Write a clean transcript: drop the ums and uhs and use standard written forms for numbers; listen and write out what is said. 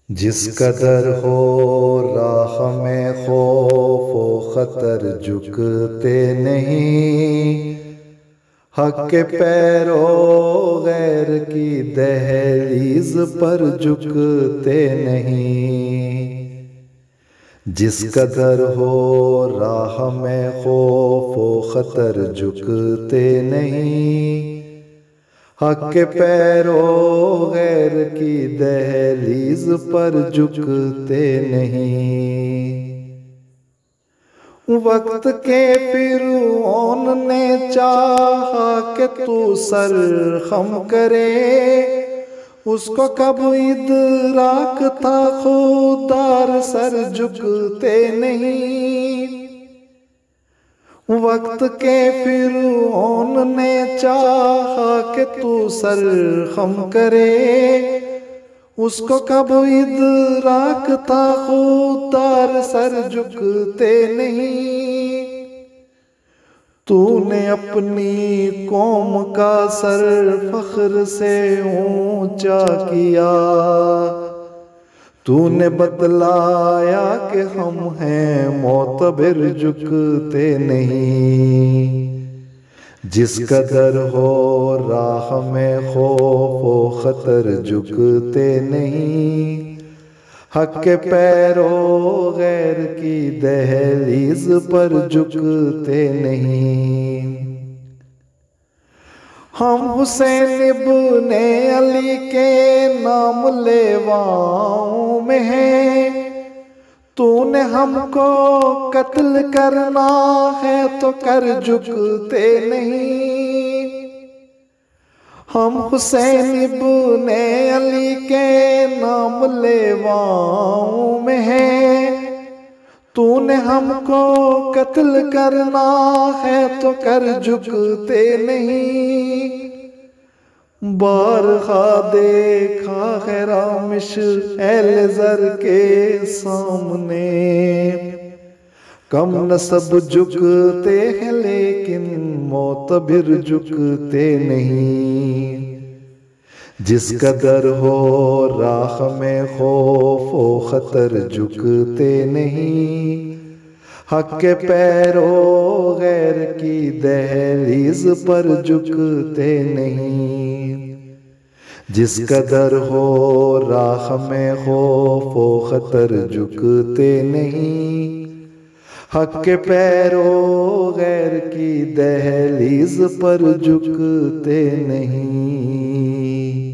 जिस कदर हो राह में खौफ व खतर झुकते नहीं, हक के पैरों गैर की दहलीज पर झुकते नहीं। जिस कदर हो राह में खौफ व खतर झुकते नहीं, हक के पैरों गैर की दहलीज पर झुकते नहीं। वक्त के फिरौन ने चाहा कि तू सर खम करे, उसको कब इदराक था खुदार सर झुकते नहीं। वक्त के फिरौन ने चाहा कि तू सर खम करे, उसको कब इदराक था खुदार सर झुकते नहीं। तूने अपनी कौम का सर फख्र से ऊंचा किया, तूने बतलाया कि हम हैं मोतबिर झुकते नहीं। जिस कदर हो राह में खौफ व खतर झुकते नहीं, हक के पैरों गैर की दहलीज पर झुकते नहीं। हम हुसैन इब्ने अली के नाम लेवाओं में हैं, तूने हमको कत्ल करना है तो कर झुकते नहीं। हम हुसैन इब्ने अली के नाम लेवाओं में हैं, तूने हमको कत्ल करना है तो कर झुकते नहीं। बारहा देखा है रामिश एलजर के सामने, कम नसब झुकते हैं लेकिन मोतबिर झुकते नहीं। जिस कदर हो राह में खौफ व खतर झुकते नहीं, हक के पैरों गैर की दहलीज पर झुकते नहीं। जिस कदर हो राह में खौफ व खतर झुकते नहीं, हक के पैरों गैर की दहलीज पर झुकते नहीं।